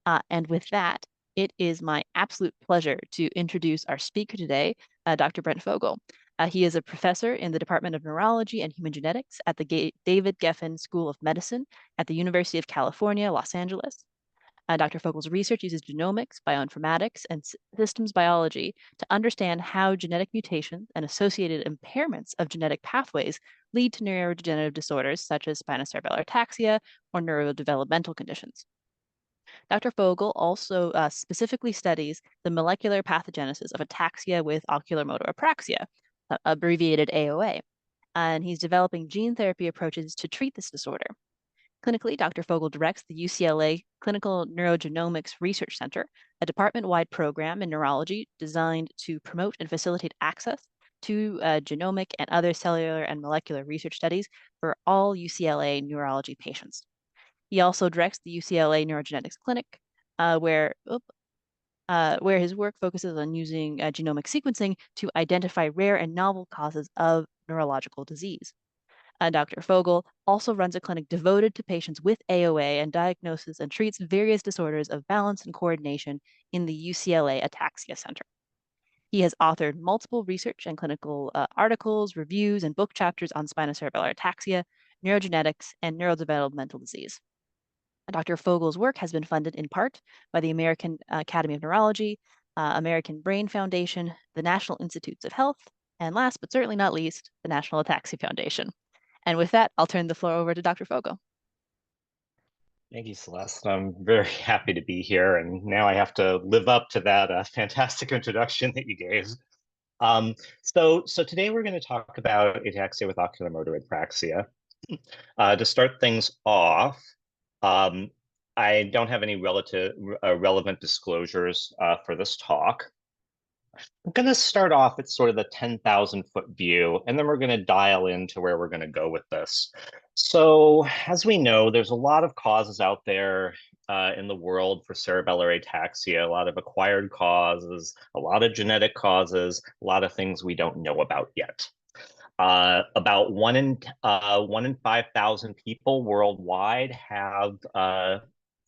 And with that, it is my absolute pleasure to introduce our speaker today, Dr. Brent Fogel. He is a professor in the Department of Neurology and Human Genetics at the David Geffen School of Medicine at the University of California, Los Angeles. Dr. Fogel's research uses genomics, bioinformatics, and systems biology to understand how genetic mutations and associated impairments of genetic pathways lead to neurodegenerative disorders such as spinocerebellar ataxia or neurodevelopmental conditions. Dr. Fogel also specifically studies the molecular pathogenesis of ataxia with oculomotor apraxia, abbreviated AOA, and he's developing gene therapy approaches to treat this disorder. Clinically, Dr. Fogel directs the UCLA Clinical Neurogenomics Research Center, a department-wide program in neurology designed to promote and facilitate access to genomic and other cellular and molecular research studies for all UCLA neurology patients. He also directs the UCLA Neurogenetics Clinic, where his work focuses on using genomic sequencing to identify rare and novel causes of neurological disease. Dr. Fogel also runs a clinic devoted to patients with AOA and diagnoses and treats various disorders of balance and coordination in the UCLA Ataxia Center. He has authored multiple research and clinical articles, reviews, and book chapters on spinocerebellar ataxia, neurogenetics, and neurodevelopmental disease. Dr. Fogel's work has been funded in part by the American Academy of Neurology, American Brain Foundation, the National Institutes of Health, and last but certainly not least, the National Ataxia Foundation. And with that, I'll turn the floor over to Dr. Fogel. Thank you, Celeste. I'm very happy to be here, and now I have to live up to that fantastic introduction that you gave. So today we're going to talk about ataxia with oculomotor apraxia. To start things off, I don't have any relevant disclosures for this talk. I'm going to start off at sort of the 10,000-foot view, and then we're going to dial into where we're going to go with this. So as we know, there's a lot of causes out there in the world for cerebellar ataxia, a lot of acquired causes, a lot of genetic causes, a lot of things we don't know about yet. About 1 in 5,000 people worldwide have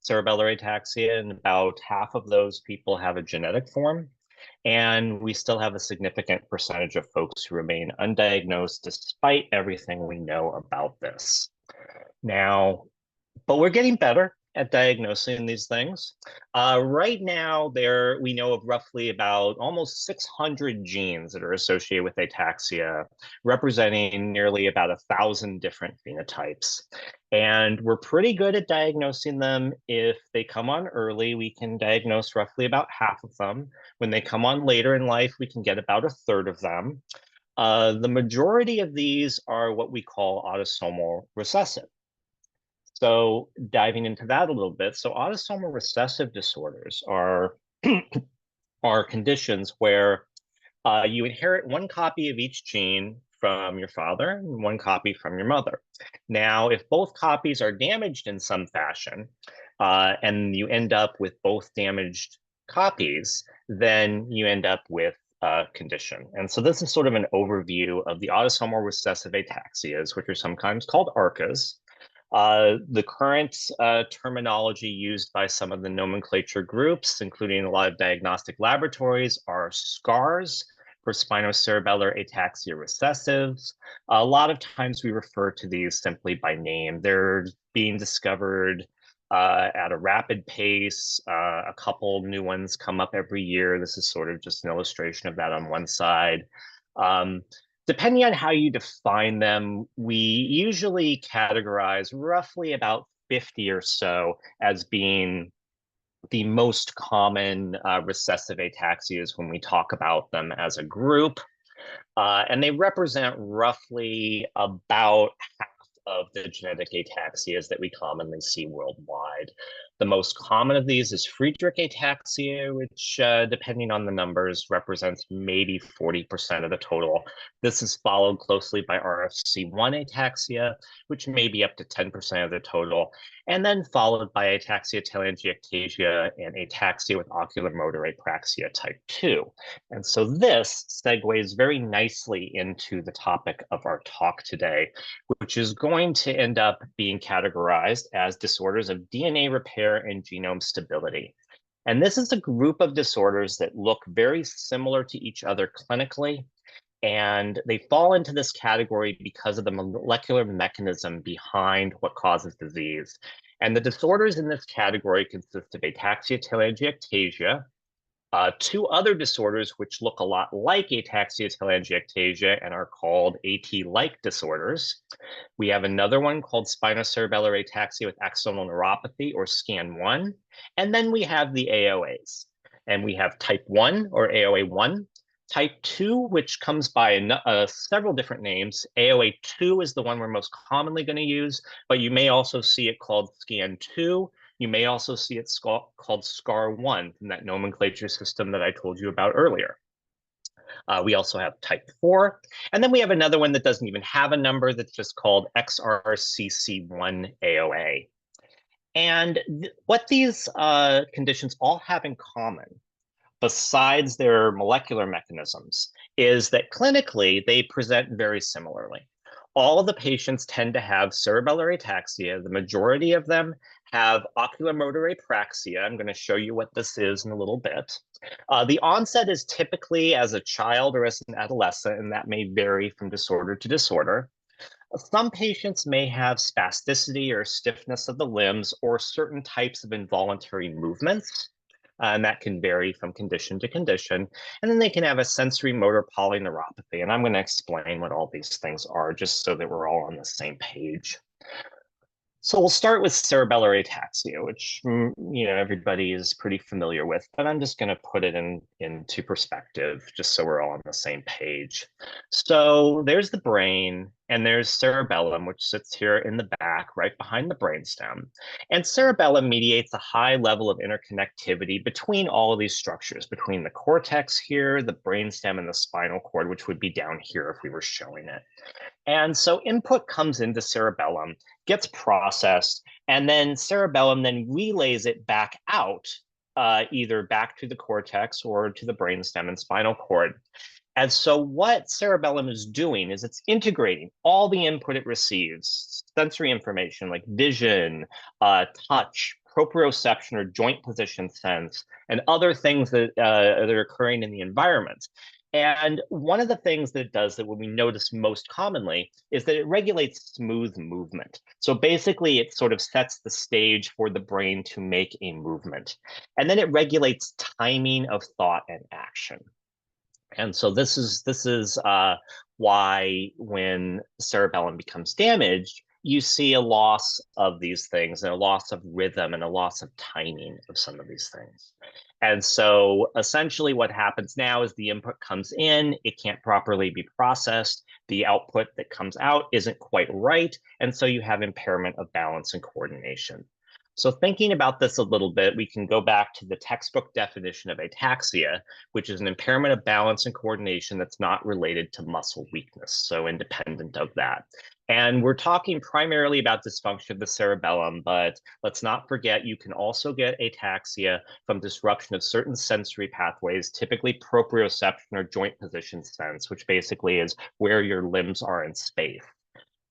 cerebellar ataxia, and about half of those people have a genetic form. And we still have a significant percentage of folks who remain undiagnosed despite everything we know about this. Now, but we're getting better at diagnosing these things. Right now, we know of roughly about almost 600 genes that are associated with ataxia, representing nearly about 1,000 different phenotypes. And we're pretty good at diagnosing them. If they come on early, we can diagnose roughly about half of them. When they come on later in life, we can get about 1/3 of them. The majority of these are what we call autosomal recessive. So diving into that a little bit, so autosomal recessive disorders are, are conditions where you inherit one copy of each gene from your father and one copy from your mother. Now, if both copies are damaged in some fashion, and you end up with both damaged copies, then you end up with a condition. And so this is sort of an overview of the autosomal recessive ataxias, which are sometimes called ARCAs. The current terminology used by some of the nomenclature groups, including a lot of diagnostic laboratories, are SCARs for spinocerebellar ataxia recessives. A lot of times we refer to these simply by name. They're being discovered at a rapid pace. A couple new ones come up every year. This is sort of just an illustration of that on one side. Depending on how you define them, we usually categorize roughly about 50 or so as being the most common recessive ataxias when we talk about them as a group. And they represent roughly about half of the genetic ataxias that we commonly see worldwide. The most common of these is Friedreich ataxia, which, depending on the numbers, represents maybe 40% of the total. This is followed closely by RFC1 ataxia, which may be up to 10% of the total, and then followed by ataxia telangiectasia and ataxia with oculomotor apraxia type 2. And so this segues very nicely into the topic of our talk today, which is going to end up being categorized as disorders of DNA repair repair and genome stability. And this is a group of disorders that look very similar to each other clinically, and they fall into this category because of the molecular mechanism behind what causes disease. And the disorders in this category consist of ataxia telangiectasia, two other disorders which look a lot like ataxia telangiectasia and are called AT-like disorders. We have another one called spinocerebellar ataxia with axonal neuropathy, or SCAN1. And then we have the AOAs. And we have type 1, or AOA1, type 2, which comes by several different names. AOA2 is the one we're most commonly going to use, but you may also see it called SCAN2. You may also see it called SCAR1 from that nomenclature system that I told you about earlier. We also have type 4. And then we have another one that doesn't even have a number that's just called XRCC1 AOA. And what these conditions all have in common, besides their molecular mechanisms, is that clinically they present very similarly. All of the patients tend to have cerebellar ataxia. The majority of them have oculomotor apraxia. I'm going to show you what this is in a little bit. The onset is typically as a child or as an adolescent, and that may vary from disorder to disorder. Some patients may have spasticity or stiffness of the limbs or certain types of involuntary movements. And that can vary from condition to condition. And then they can have a sensory motor polyneuropathy. And I'm going to explain what all these things are just so that we're all on the same page. So we'll start with cerebellar ataxia, which everybody is pretty familiar with, but I'm just going to put it into perspective just so we're all on the same page. So there's the brain, and there's cerebellum, which sits here in the back, right behind the brainstem. And cerebellum mediates a high level of interconnectivity between all of these structures, between the cortex here, the brainstem, and the spinal cord, which would be down here if we were showing it. And so input comes into cerebellum, gets processed, and then cerebellum then relays it back out, either back to the cortex or to the brainstem and spinal cord. And so what cerebellum is doing is it's integrating all the input it receives, sensory information like vision, touch, proprioception or joint position sense, and other things that are occurring in the environment. And one of the things that it does that we notice most commonly is that it regulates smooth movement. So basically, it sort of sets the stage for the brain to make a movement. And then it regulates timing of thought and action. And so this is why when cerebellum becomes damaged, you see a loss of these things and a loss of rhythm and a loss of timing of some of these things. And so essentially what happens now is the input comes in, it can't properly be processed, the output that comes out isn't quite right, and so you have impairment of balance and coordination. So thinking about this a little bit, we can go back to the textbook definition of ataxia, which is an impairment of balance and coordination that's not related to muscle weakness, so independent of that. And we're talking primarily about dysfunction of the cerebellum, but let's not forget you can also get ataxia from disruption of certain sensory pathways, typically proprioception or joint position sense, which basically is where your limbs are in space.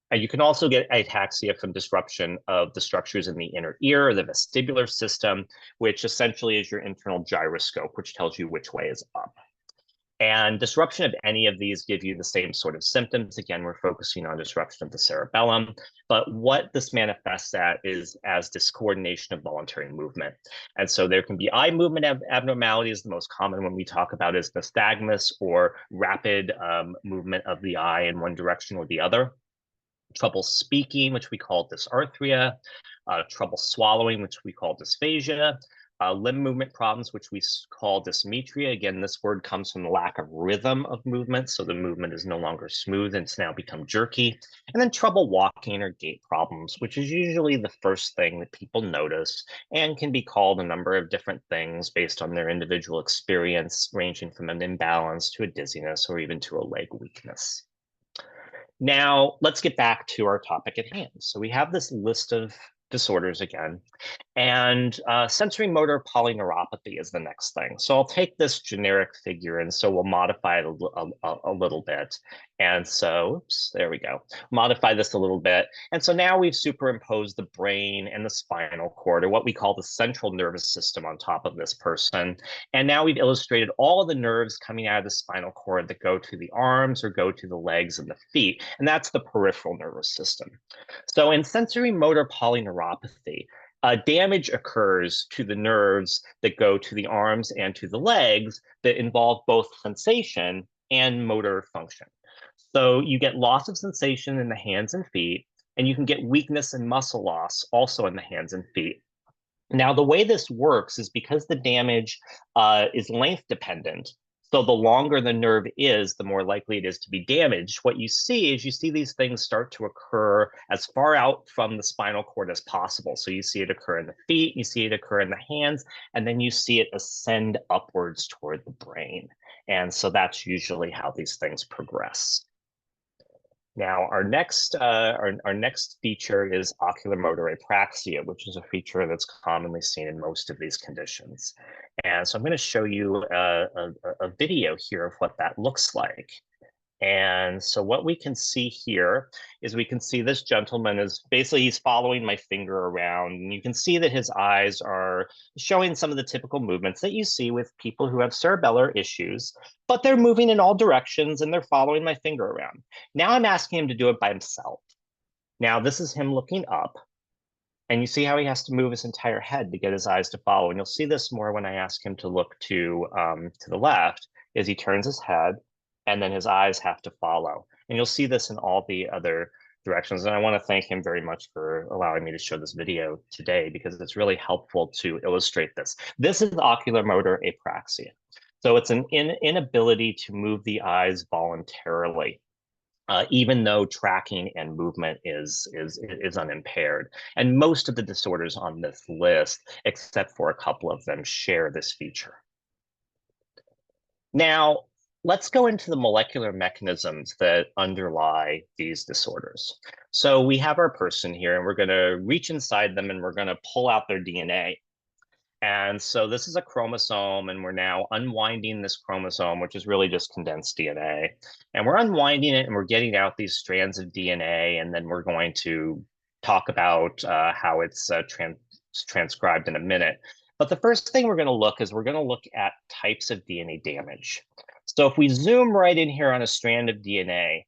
And you can also get ataxia from disruption of the structures in the inner ear or the vestibular system, which essentially is your internal gyroscope, which tells you which way is up. And disruption of any of these give you the same sort of symptoms. Again, we're focusing on disruption of the cerebellum, but what this manifests as discoordination of voluntary movement. And so there can be eye movement abnormalities. The most common one we talk about is nystagmus, or rapid movement of the eye in one direction or the other. Trouble speaking, which we call dysarthria, trouble swallowing, which we call dysphagia, limb movement problems, which we call dysmetria. Again, this word comes from the lack of rhythm of movement, so the movement is no longer smooth and it's now become jerky. And then trouble walking or gait problems, which is usually the first thing that people notice and can be called a number of different things based on their individual experience, ranging from an imbalance to a dizziness or even to a leg weakness. Now, let's get back to our topic at hand. So we have this list of disorders again. And sensory motor polyneuropathy is the next thing. So I'll take this generic figure, and so we'll modify it a little bit. And so, oops, there we go. Modify this a little bit. And so now we've superimposed the brain and the spinal cord, or what we call the central nervous system, on top of this person. And now we've illustrated all of the nerves coming out of the spinal cord that go to the arms or go to the legs and the feet. And that's the peripheral nervous system. So in sensory motor polyneuropathy, damage occurs to the nerves that go to the arms and to the legs that involve both sensation and motor function. So you get loss of sensation in the hands and feet, and you can get weakness and muscle loss also in the hands and feet. Now, the way this works is because the damage is length dependent. So the longer the nerve is, the more likely it is to be damaged. What you see is these things start to occur as far out from the spinal cord as possible. So you see it occur in the feet, you see it occur in the hands, and then you see it ascend upwards toward the brain. And so that's usually how these things progress. Now, our next feature is oculomotor apraxia, which is a feature that's commonly seen in most of these conditions. And so I'm going to show you a video here of what that looks like. And so what we can see here is we can see this gentleman is basically, he's following my finger around, and you can see that his eyes are showing some of the typical movements that you see with people who have cerebellar issues, but they're moving in all directions and they're following my finger around. Now I'm asking him to do it by himself. Now this is him looking up, and you see how he has to move his entire head to get his eyes to follow. And you'll see this more when I ask him to look to the left, as he turns his head, and then his eyes have to follow. And you'll see this in all the other directions. And I want to thank him very much for allowing me to show this video today, because it's really helpful to illustrate this. This is oculomotor apraxia. So it's an inability to move the eyes voluntarily. Even though tracking and movement is unimpaired. And most of the disorders on this list, except for a couple of them, share this feature. Now, let's go into the molecular mechanisms that underlie these disorders. So we have our person here, and we're going to reach inside them, and we're going to pull out their DNA. And so this is a chromosome, and we're now unwinding this chromosome, which is really just condensed DNA. And we're unwinding it, and we're getting out these strands of DNA, and then we're going to talk about how it's transcribed in a minute. But the first thing we're going to look at types of DNA damage. So if we zoom right in here on a strand of DNA,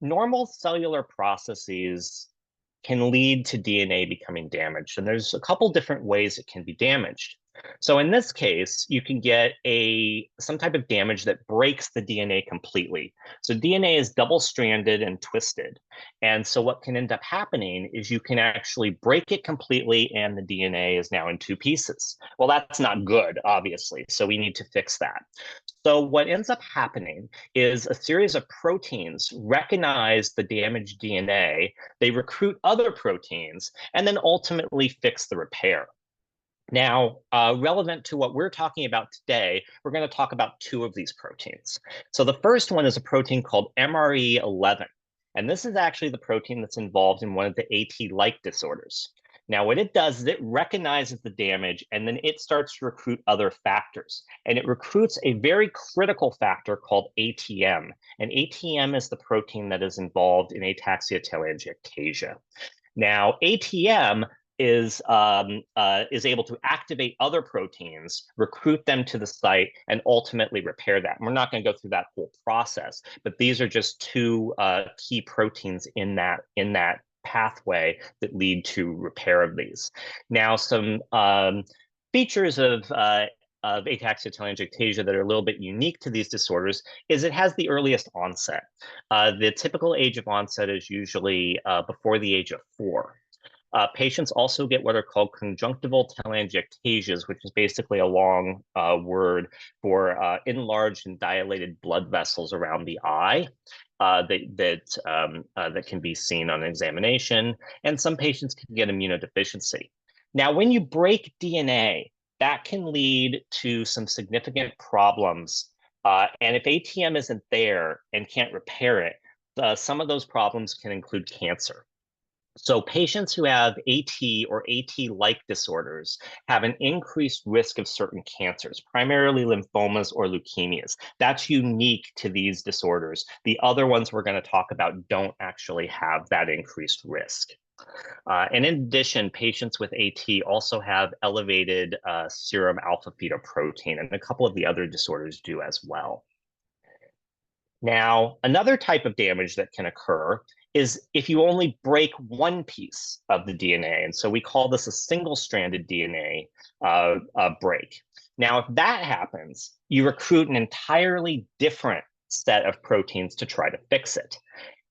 normal cellular processes can lead to DNA becoming damaged. And there's a couple different ways it can be damaged. So in this case, you can get some type of damage that breaks the DNA completely. So DNA is double-stranded and twisted. And so what can end up happening is you can actually break it completely, and the DNA is now in two pieces. Well, that's not good, obviously. So we need to fix that. So what ends up happening is a series of proteins recognize the damaged DNA, they recruit other proteins, and then ultimately fix the repair. Now, relevant to what we're talking about today, we're going to talk about two of these proteins. So the first one is a protein called MRE11, and this is actually the protein that's involved in one of the AT-like disorders. Now, what it does is it recognizes the damage, and then it starts to recruit other factors. And it recruits a very critical factor called ATM. And ATM is the protein that is involved in ataxia telangiectasia. Now, ATM is able to activate other proteins, recruit them to the site, and ultimately repair that. And we're not going to go through that whole process, but these are just two key proteins in that pathway that lead to repair of these. Now, some features of ataxia telangiectasia that are a little bit unique to these disorders is it has the earliest onset. The typical age of onset is usually before the age of 4. Patients also get what are called conjunctival telangiectasias, which is basically a long word for enlarged and dilated blood vessels around the eye that can be seen on examination. And some patients can get immunodeficiency. Now, when you break DNA, that can lead to some significant problems. And if ATM isn't there and can't repair it, some of those problems can include cancer. So patients who have AT or AT-like disorders have an increased risk of certain cancers, primarily lymphomas or leukemias. That's unique to these disorders. The other ones we're going to talk about don't actually have that increased risk. And in addition, patients with AT also have elevated serum alpha-fetoprotein, and a couple of the other disorders do as well. Now, another type of damage that can occur is if you only break one piece of the DNA. And so we call this a single-stranded DNA break. Now, if that happens, you recruit an entirely different set of proteins to try to fix it.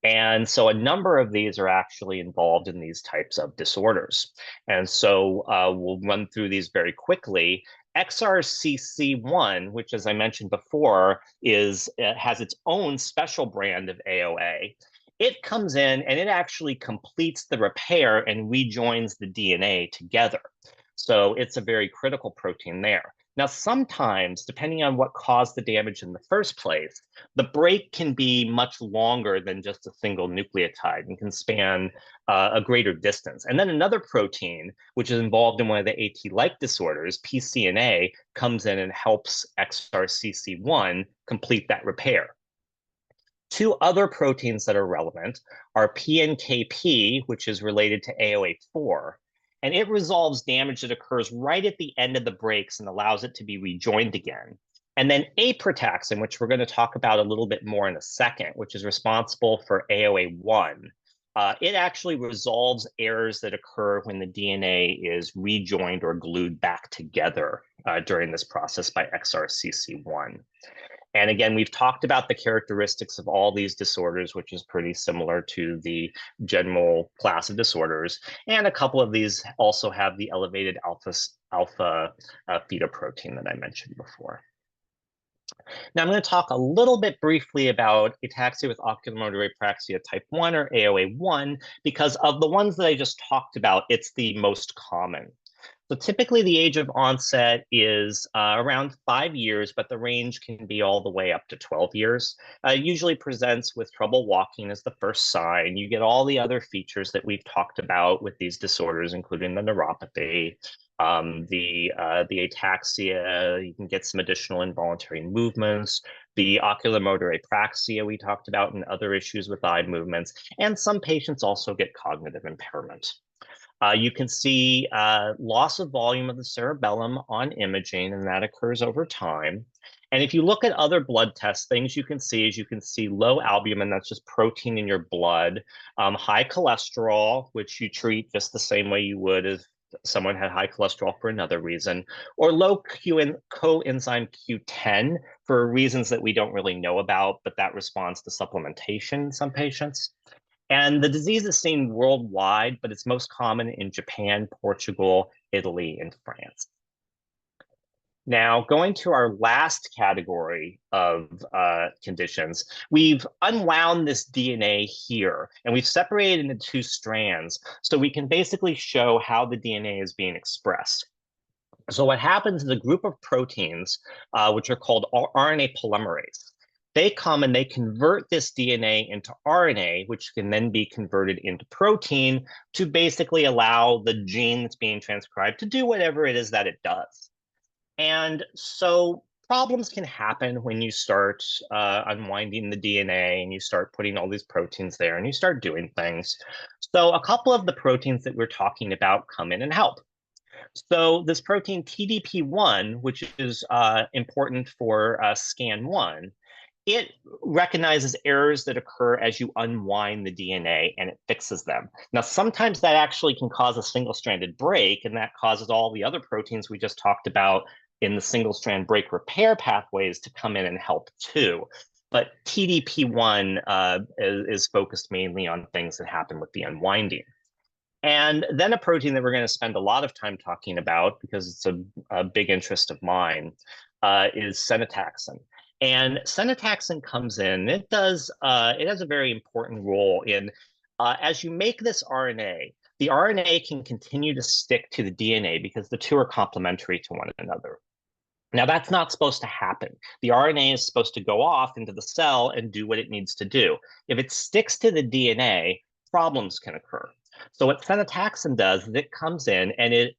And so a number of these are actually involved in these types of disorders. And so we'll run through these very quickly. XRCC1, which, as I mentioned before, has its own special brand of AOA. It comes in and it actually completes the repair and rejoins the DNA together. So it's a very critical protein there. Now, sometimes, depending on what caused the damage in the first place, the break can be much longer than just a single nucleotide and can span a greater distance. And then another protein, which is involved in one of the AT-like disorders, PCNA, comes in and helps XRCC1 complete that repair. Two other proteins that are relevant are PNKP, which is related to AOA4, and it resolves damage that occurs right at the end of the breaks and allows it to be rejoined again. And then aprataxin, which we're going to talk about a little bit more in a second, which is responsible for AOA1. It actually resolves errors that occur when the DNA is rejoined or glued back together during this process by XRCC1. And again, we've talked about the characteristics of all these disorders, which is pretty similar to the general class of disorders. And a couple of these also have the elevated alpha fetoprotein that I mentioned before. Now, I'm going to talk a little bit briefly about ataxia with oculomotor apraxia type 1 or AOA1, because of the ones that I just talked about, it's the most common. So typically the age of onset is around 5 years, but the range can be all the way up to 12 years. Usually presents with trouble walking as the first sign. You get all the other features that we've talked about with these disorders, including the neuropathy, the ataxia. You can get some additional involuntary movements, the oculomotor apraxia we talked about, and other issues with eye movements. And some patients also get cognitive impairment. You can see loss of volume of the cerebellum on imaging, and that occurs over time. And if you look at other blood test things, you can see low albumin, that's just protein in your blood, high cholesterol, which you treat just the same way you would if someone had high cholesterol for another reason, or low coenzyme Q10 for reasons that we don't really know about, but that responds to supplementation in some patients. And the disease is seen worldwide, but it's most common in Japan, Portugal, Italy, and France. Now, going to our last category of conditions, we've unwound this DNA here, and we've separated into two strands, so we can basically show how the DNA is being expressed. So what happens is a group of proteins, which are called RNA polymerase. They come and they convert this DNA into RNA, which can then be converted into protein to basically allow the gene that's being transcribed to do whatever it is that it does. And so problems can happen when you start unwinding the DNA and you start putting all these proteins there and you start doing things. So a couple of the proteins that we're talking about come in and help. So this protein TDP1, which is important for SCAN1, it recognizes errors that occur as you unwind the DNA and it fixes them. Now, sometimes that actually can cause a single-stranded break, and that causes all the other proteins we just talked about in the single-strand break repair pathways to come in and help too. But TDP1 is focused mainly on things that happen with the unwinding. And then a protein that we're going to spend a lot of time talking about, because it's a big interest of mine, is Senataxin. And Senataxin comes in, it has a very important role in, as you make this RNA, the RNA can continue to stick to the DNA because the two are complementary to one another. Now, that's not supposed to happen. The RNA is supposed to go off into the cell and do what it needs to do. If it sticks to the DNA, problems can occur. So what Senataxin does is it comes in and it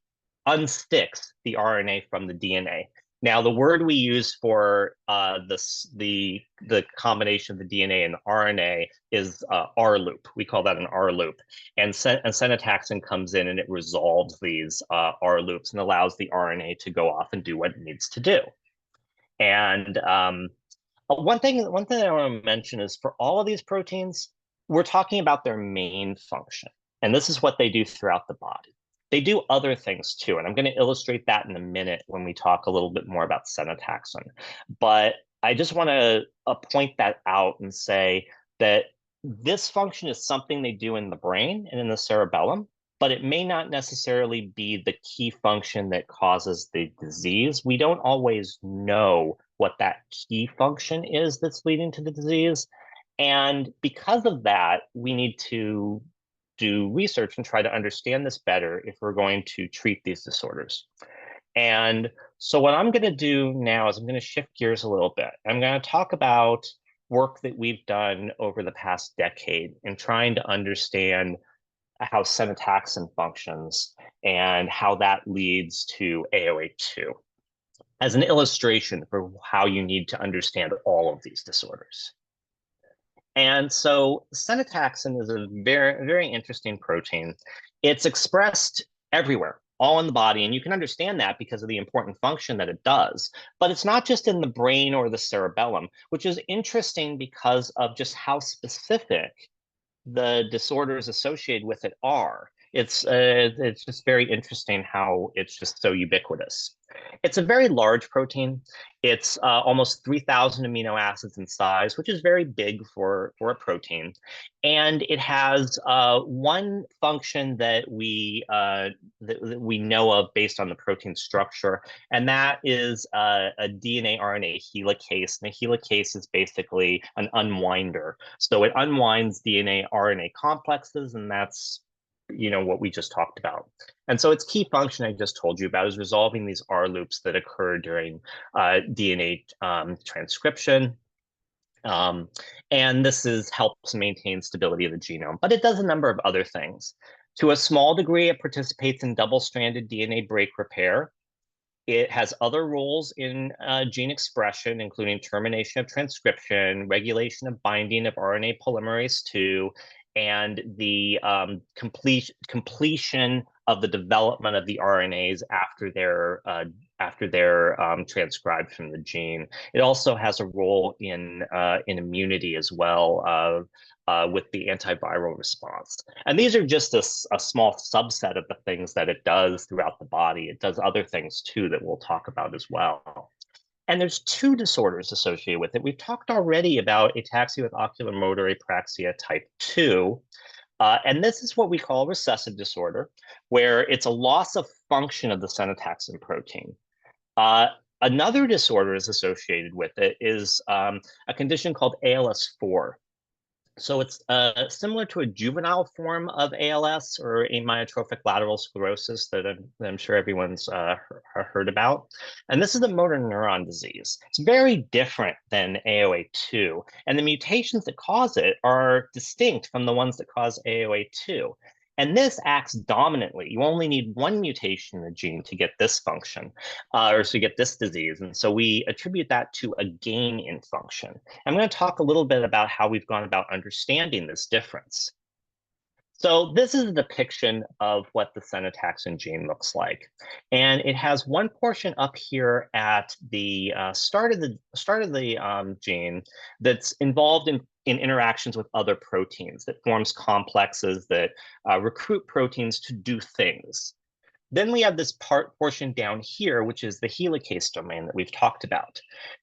unsticks the RNA from the DNA. Now, the word we use for the combination of the DNA and RNA is R-loop. We call that an R-loop. And Senataxin comes in and it resolves these R-loops and allows the RNA to go off and do what it needs to do. And one thing I want to mention is for all of these proteins, we're talking about their main function. And this is what they do throughout the body. They do other things too, and I'm going to illustrate that in a minute when we talk a little bit more about Senataxin. But I just want to point that out and say that this function is something they do in the brain and in the cerebellum, but it may not necessarily be the key function that causes the disease. We don't always know what that key function is that's leading to the disease. And because of that, we need to do research and try to understand this better if we're going to treat these disorders. And so what I'm going to do now is I'm going to shift gears a little bit. I'm going to talk about work that we've done over the past decade in trying to understand how Senataxin functions and how that leads to AOA2 as an illustration for how you need to understand all of these disorders. And so Senataxin is a very, very interesting protein. It's expressed everywhere, all in the body, and you can understand that because of the important function that it does. But it's not just in the brain or the cerebellum, which is interesting because of just how specific the disorders associated with it are. It's just very interesting how it's just so ubiquitous. It's a very large protein. It's almost 3,000 amino acids in size, which is very big for a protein. And it has one function that we know of based on the protein structure, and that is a DNA RNA helicase. And a helicase is basically an unwinder. So it unwinds DNA RNA complexes, and that's what we just talked about. And so its key function I just told you about is resolving these R loops that occur during DNA transcription. And this helps maintain stability of the genome, but it does a number of other things. To a small degree, it participates in double-stranded DNA break repair. It has other roles in gene expression, including termination of transcription, regulation of binding of RNA polymerase II, and the completion of the development of the RNAs after they're transcribed from the gene. It also has a role in immunity as well, with the antiviral response. And these are just a small subset of the things that it does throughout the body. It does other things too that we'll talk about as well. And there's two disorders associated with it. We've talked already about ataxia with oculomotor apraxia type 2. And this is what we call recessive disorder, where it's a loss of function of the Senataxin protein. Another disorder is associated with it is a condition called ALS4. So it's similar to a juvenile form of ALS or amyotrophic lateral sclerosis that I'm sure everyone's heard about. And this is a motor neuron disease. It's very different than AOA2. And the mutations that cause it are distinct from the ones that cause AOA2. And this acts dominantly. You only need one mutation in the gene to get this function, or to get this disease. And so we attribute that to a gain in function. I'm going to talk a little bit about how we've gone about understanding this difference. So this is a depiction of what the Senataxin gene looks like. And it has one portion up here at the start of the gene that's involved in interactions with other proteins, that forms complexes that recruit proteins to do things. Then we have this portion down here, which is the helicase domain that we've talked about.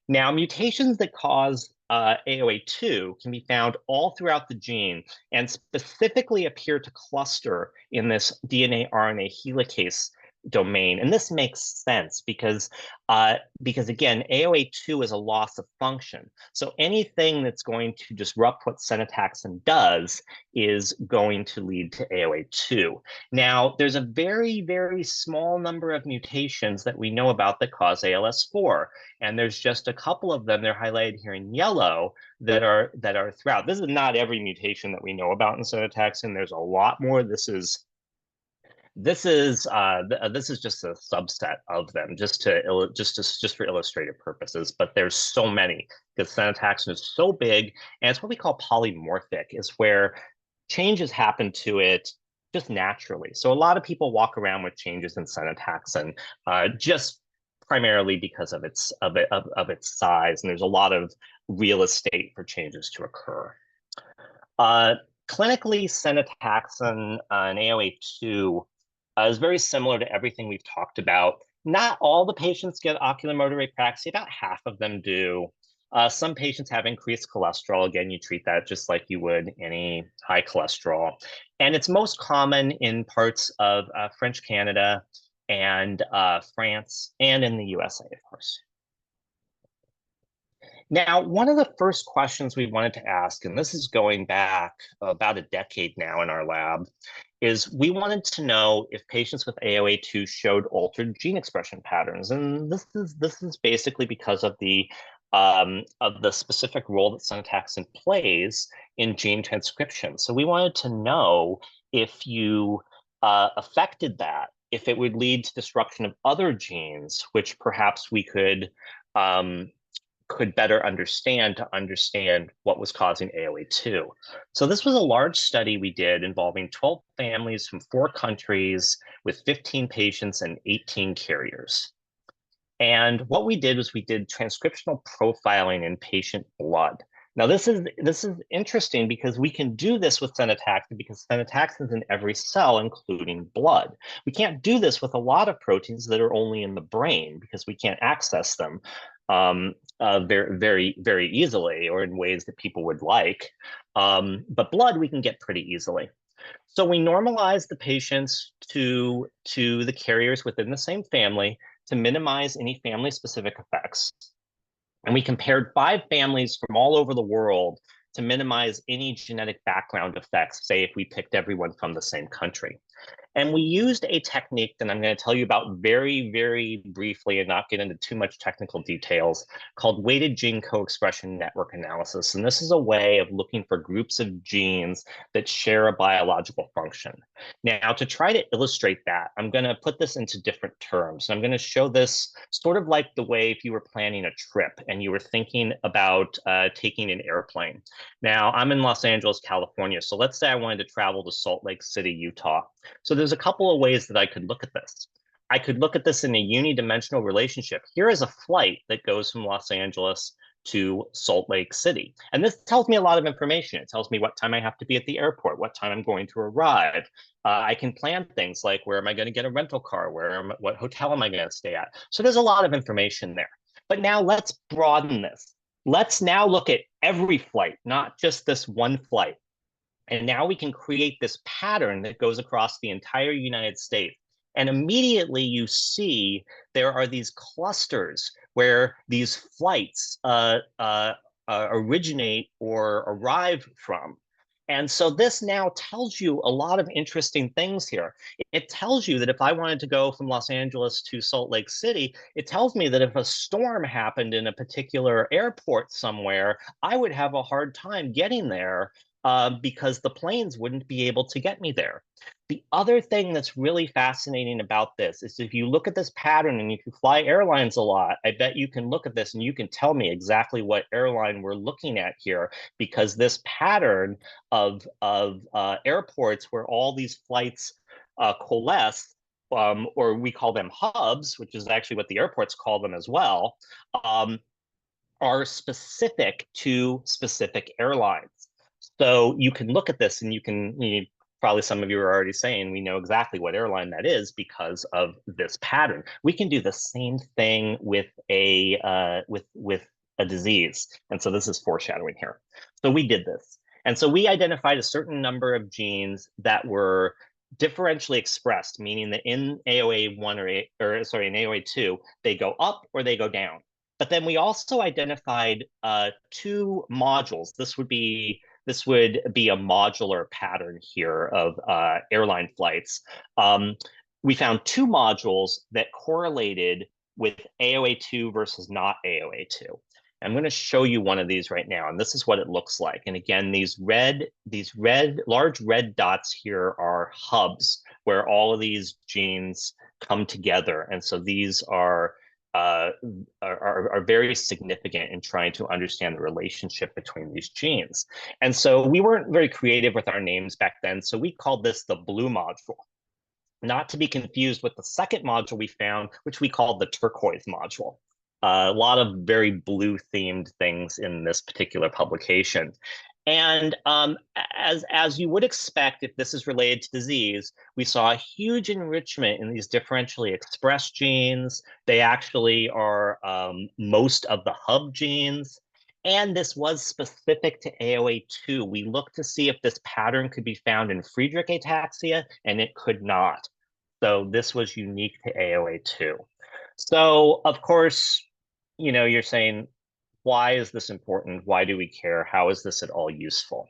Now, mutations that cause AOA2 can be found all throughout the gene and specifically appear to cluster in this DNA RNA helicase domain. And this makes sense because again, AOA2 is a loss of function. So anything that's going to disrupt what Senataxin does is going to lead to AOA2. Now, there's a very, very small number of mutations that we know about that cause ALS4. And there's just a couple of them, they're highlighted here in yellow, that are throughout. This is not every mutation that we know about in Senataxin. There's a lot more. This is just a subset of them, just for illustrative purposes. But there's so many because Senataxin is so big, and it's what we call polymorphic, is where changes happen to it just naturally. So a lot of people walk around with changes in Senataxin just primarily because of its size, and there's a lot of real estate for changes to occur. Clinically, Senataxin and AOA2 is very similar to everything we've talked about. Not all the patients get oculomotor apraxia, about half of them do. Some patients have increased cholesterol. Again, you treat that just like you would any high cholesterol. And it's most common in parts of French Canada and France, and in the USA, of course. Now, one of the first questions we wanted to ask, and this is going back about a decade now in our lab, is we wanted to know if patients with AOA2 showed altered gene expression patterns. And this is basically because of the specific role that Senataxin plays in gene transcription. So we wanted to know if you affected that, if it would lead to disruption of other genes, which perhaps we could better understand to understand what was causing AOA2. So this was a large study we did involving 12 families from 4 countries with 15 patients and 18 carriers. And what we did was we did transcriptional profiling in patient blood. Now, this is interesting because we can do this with Senataxin because Senataxin is in every cell, including blood. We can't do this with a lot of proteins that are only in the brain because we can't access them very, very, very easily or in ways that people would like. But blood we can get pretty easily. So we normalized the patients to the carriers within the same family to minimize any family-specific effects. And we compared 5 families from all over the world to minimize any genetic background effects, say if we picked everyone from the same country. And we used a technique that I'm going to tell you about very, very briefly and not get into too much technical details, called weighted gene co-expression network analysis. And this is a way of looking for groups of genes that share a biological function. Now, to try to illustrate that, I'm going to put this into different terms. I'm going to show this sort of like the way if you were planning a trip and you were thinking about taking an airplane. Now, I'm in Los Angeles, California. So let's say I wanted to travel to Salt Lake City, Utah. So there's a couple of ways that I could look at this. I could look at this in a unidimensional relationship. Here is a flight that goes from Los Angeles to Salt Lake City. And this tells me a lot of information. It tells me what time I have to be at the airport, what time I'm going to arrive. I can plan things like where am I going to get a rental car? What hotel am I going to stay at? So there's a lot of information there. But now let's broaden this. Let's now look at every flight, not just this one flight. And now we can create this pattern that goes across the entire United States. And immediately you see there are these clusters where these flights originate or arrive from. And so this now tells you a lot of interesting things here. It tells you that if I wanted to go from Los Angeles to Salt Lake City, it tells me that if a storm happened in a particular airport somewhere, I would have a hard time getting there because the planes wouldn't be able to get me there. The other thing that's really fascinating about this is if you look at this pattern and if you fly airlines a lot, I bet you can look at this and you can tell me exactly what airline we're looking at here, because this pattern of airports where all these flights coalesce, or we call them hubs, which is actually what the airports call them as well, are specific to specific airlines. So you can look at this and probably some of you are already saying we know exactly what airline that is because of this pattern. We can do the same thing with a disease. And so this is foreshadowing here. So we did this. And so we identified a certain number of genes that were differentially expressed, meaning that in AOA1 in AOA2, they go up or they go down. But then we also identified two modules. This would be a modular pattern here of airline flights. We found two modules that correlated with AOA2 versus not AOA2. I'm going to show you one of these right now, and this is what it looks like. And again, these large red dots here are hubs where all of these genes come together. And so these are very significant in trying to understand the relationship between these genes. And so we weren't very creative with our names back then, so we called this the blue module, not to be confused with the second module we found, which we called the turquoise module. A lot of very blue themed things in this particular publication. And as you would expect, if this is related to disease, we saw a huge enrichment in these differentially expressed genes. They actually are most of the hub genes. And this was specific to AOA2. We looked to see if this pattern could be found in Friedreich ataxia, and it could not. So this was unique to AOA2. So of course, you're saying, why is this important? Why do we care? How is this at all useful?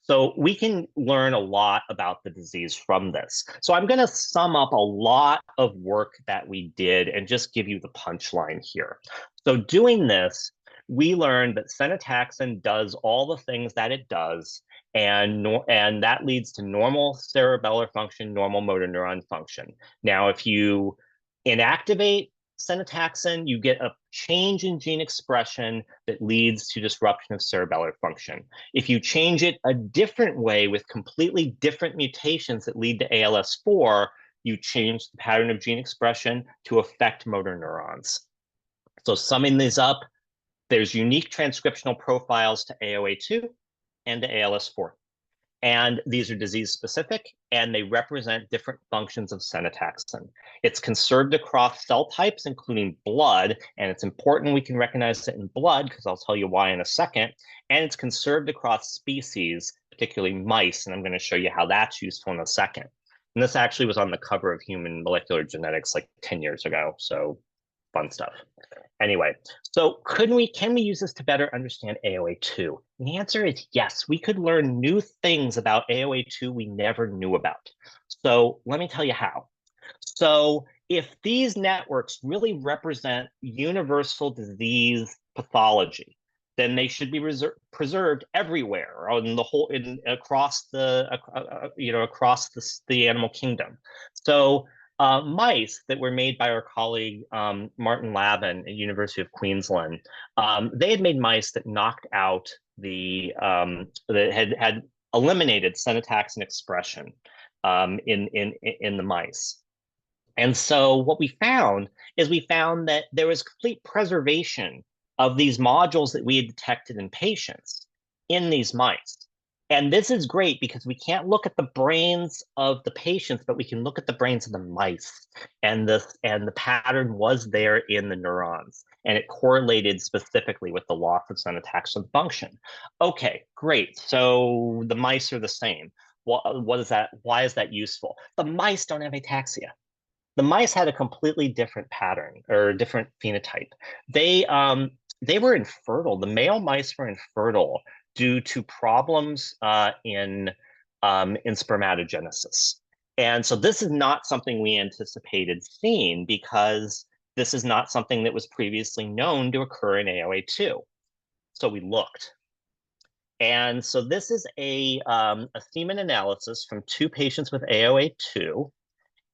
So we can learn a lot about the disease from this. So I'm going to sum up a lot of work that we did and just give you the punchline here. So doing this, we learned that Senataxin does all the things that it does, and that leads to normal cerebellar function, normal motor neuron function. Now, if you inactivate Senataxin, you get a change in gene expression that leads to disruption of cerebellar function. If you change it a different way with completely different mutations that lead to ALS4, you change the pattern of gene expression to affect motor neurons. So summing these up, there's unique transcriptional profiles to AOA2 and to ALS4. And these are disease specific, and they represent different functions of Senataxin. It's conserved across cell types, including blood, and it's important we can recognize it in blood, because I'll tell you why in a second. And it's conserved across species, particularly mice, and I'm going to show you how that's useful in a second. And this actually was on the cover of Human Molecular Genetics like 10 years ago, so fun stuff. Anyway, so can we use this to better understand AOA2? And the answer is yes. We could learn new things about AOA2 we never knew about. So let me tell you how. So if these networks really represent universal disease pathology, then they should be preserved everywhere on the whole, across the animal kingdom. So mice that were made by our colleague Martin Lavin at University of Queensland, they had made mice that knocked out that had eliminated Senataxin expression in the mice. And so what we found that there was complete preservation of these modules that we had detected in patients in these mice. And this is great because we can't look at the brains of the patients, but we can look at the brains of the mice. And the pattern was there in the neurons, and it correlated specifically with the loss of Senataxin function. Okay, great. So the mice are the same. What is that? Why is that useful? The mice don't have ataxia. The mice had a completely different pattern or different phenotype. They were infertile. The male mice were infertile due to problems in spermatogenesis. And so this is not something we anticipated seeing, because this is not something that was previously known to occur in AOA2. So we looked. And so this is a semen analysis from 2 patients with AOA2.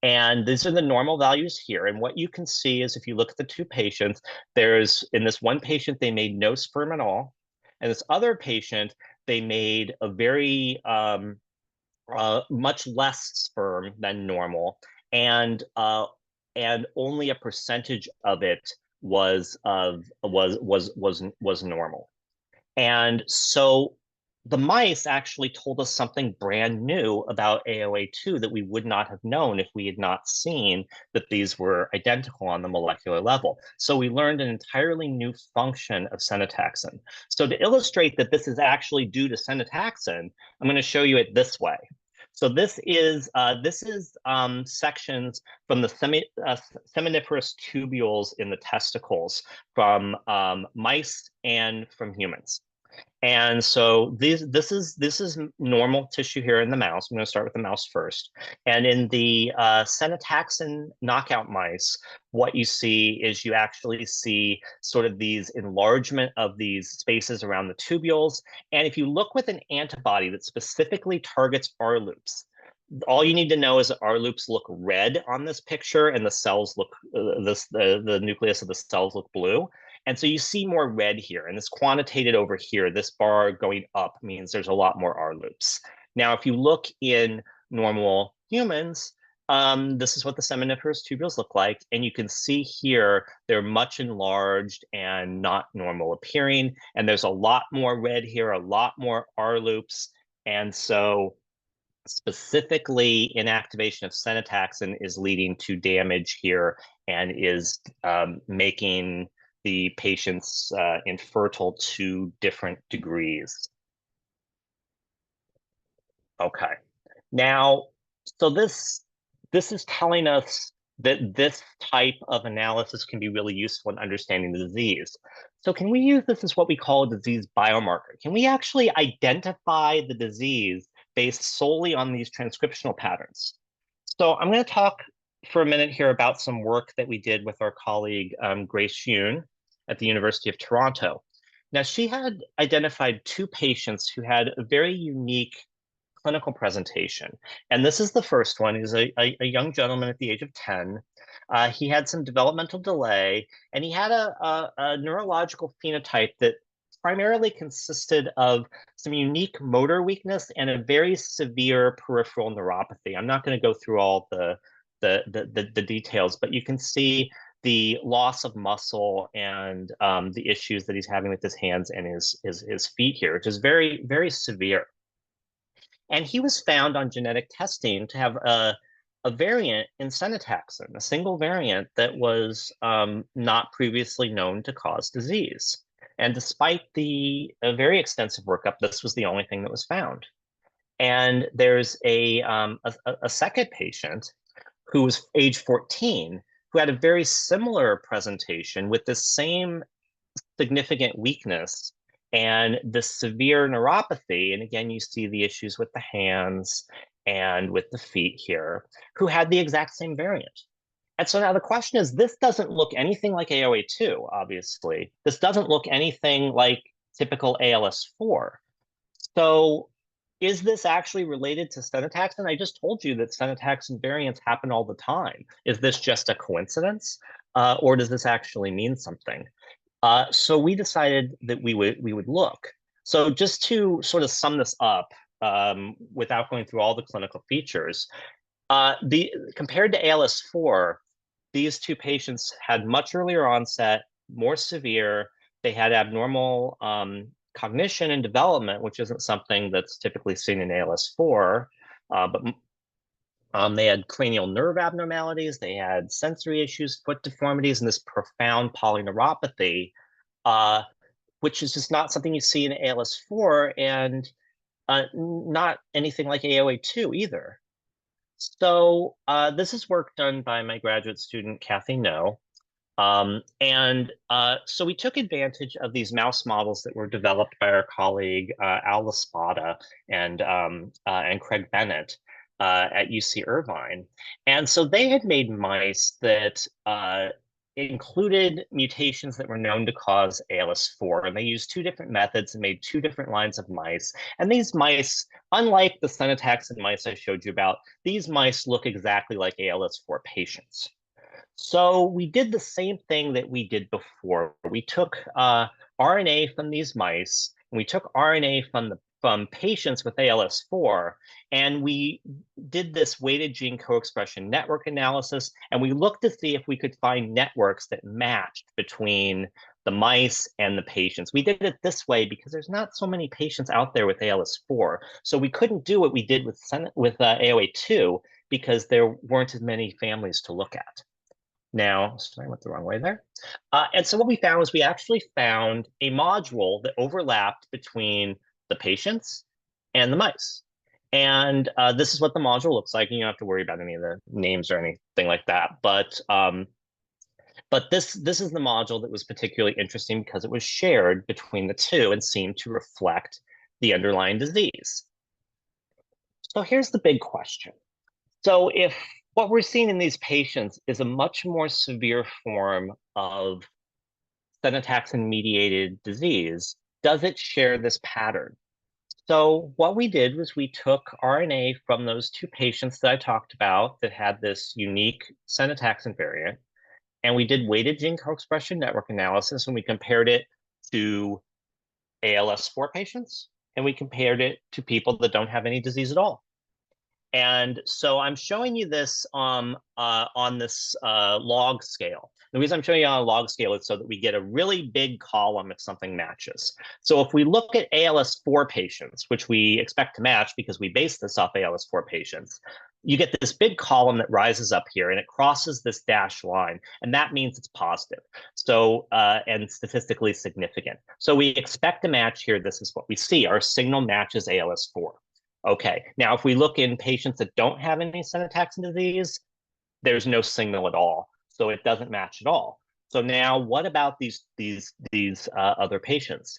And these are the normal values here. And what you can see is if you look at the 2 patients, in this one patient, they made no sperm at all. And this other patient, they made a very much less sperm than normal, and only a percentage of it was normal. And so the mice actually told us something brand new about AOA2 that we would not have known if we had not seen that these were identical on the molecular level. So we learned an entirely new function of Senataxin. So to illustrate that this is actually due to Senataxin, I'm going to show you it this way. So this is sections from the seminiferous tubules in the testicles from mice and from humans. And so this is normal tissue here in the mouse. I'm going to start with the mouse first. And in the Senataxin knockout mice, what you see is you actually see sort of these enlargement of these spaces around the tubules. And if you look with an antibody that specifically targets R-loops, all you need to know is that R-loops look red on this picture, and the cells look the nucleus of the cells look blue. And so you see more red here, and this quantitated over here, this bar going up means there's a lot more R-loops. Now, if you look in normal humans, this is what the seminiferous tubules look like. And you can see here, they're much enlarged and not normal appearing. And there's a lot more red here, a lot more R-loops. And so specifically inactivation of Senataxin is leading to damage here and is making the patients infertile to different degrees. Okay, now, so this is telling us that this type of analysis can be really useful in understanding the disease. So can we use this as what we call a disease biomarker? Can we actually identify the disease based solely on these transcriptional patterns? So I'm going to talk for a minute here about some work that we did with our colleague Grace Yoon at the University of Toronto. Now, she had identified two patients who had a very unique clinical presentation. And this is the first one. He's a young gentleman at the age of 10. He had some developmental delay, and he had a neurological phenotype that primarily consisted of some unique motor weakness and a very severe peripheral neuropathy. I'm not going to go through all the details, but you can see the loss of muscle and the issues that he's having with his hands and his feet here, which is very, very severe. And he was found on genetic testing to have a variant in Senataxin, a single variant that was not previously known to cause disease. And despite the very extensive workup, this was the only thing that was found. And there's a second patient who was age 14 who had a very similar presentation with the same significant weakness and the severe neuropathy. And again, you see the issues with the hands and with the feet here, who had the exact same variant. And so now the question is, this doesn't look anything like AOA2, obviously. This doesn't look anything like typical ALS4. So is this actually related to Senataxin? I just told you that Senataxin variants happen all the time. Is this just a coincidence? Or does this actually mean something? So we decided that we would look. So just to sort of sum this up, without going through all the clinical features, compared to ALS4, these two patients had much earlier onset, more severe. They had abnormal cognition and development, which isn't something that's typically seen in ALS4, but they had cranial nerve abnormalities, they had sensory issues, foot deformities, and this profound polyneuropathy, which is just not something you see in ALS4 and not anything like AOA2 either. So this is work done by my graduate student, Kathy No. So we took advantage of these mouse models that were developed by our colleague Al Laspada and Craig Bennett at UC Irvine. And so they had made mice that included mutations that were known to cause ALS4. And they used two different methods and made two different lines of mice. And these mice, unlike the Senataxin mice I showed you about, these mice look exactly like ALS4 patients. So we did the same thing that we did before. We took RNA from these mice, and we took RNA from patients with ALS4, and we did this weighted gene co-expression network analysis, and we looked to see if we could find networks that matched between the mice and the patients. We did it this way because there's not so many patients out there with ALS4, so we couldn't do what we did with AOA2 because there weren't as many families to look at. Now, sorry, I went the wrong way there. And so what we found was we actually found a module that overlapped between the patients and the mice. And this is what the module looks like. And you don't have to worry about any of the names or anything like that. But this is the module that was particularly interesting because it was shared between the two and seemed to reflect the underlying disease. So here's the big question. So if what we're seeing in these patients is a much more severe form of Senataxin-mediated disease, does it share this pattern? So what we did was we took RNA from those two patients that I talked about that had this unique Senataxin variant, and we did weighted gene co-expression network analysis, and we compared it to ALS4 patients, and we compared it to people that don't have any disease at all. And so I'm showing you this on this log scale. The reason I'm showing you on a log scale is so that we get a really big column if something matches. So if we look at ALS4 patients, which we expect to match because we base this off ALS4 patients, you get this big column that rises up here and it crosses this dashed line, and that means it's positive. So, and statistically significant. So we expect a match here. This is what we see. Our signal matches ALS4. Okay, now if we look in patients that don't have any Senataxin disease, there's no signal at all. So it doesn't match at all. So now what about these other patients?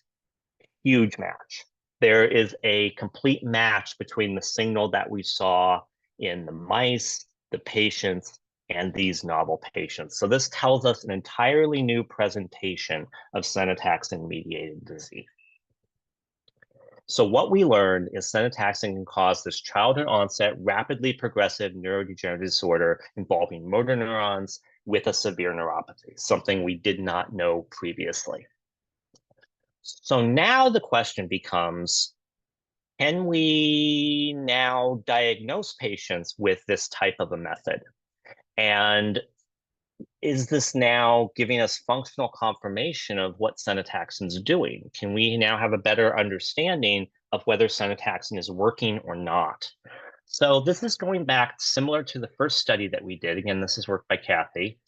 Huge match. There is a complete match between the signal that we saw in the mice, the patients, and these novel patients. So this tells us an entirely new presentation of Senataxin-mediated disease. So what we learned is Senataxin can cause this childhood onset, rapidly progressive neurodegenerative disorder involving motor neurons with a severe neuropathy, something we did not know previously. So now the question becomes, can we now diagnose patients with this type of a method? And is this now giving us functional confirmation of what Senataxin is doing? Can we now have a better understanding of whether Senataxin is working or not? So this is going back similar to the first study that we did. Again, this is work by Kathy.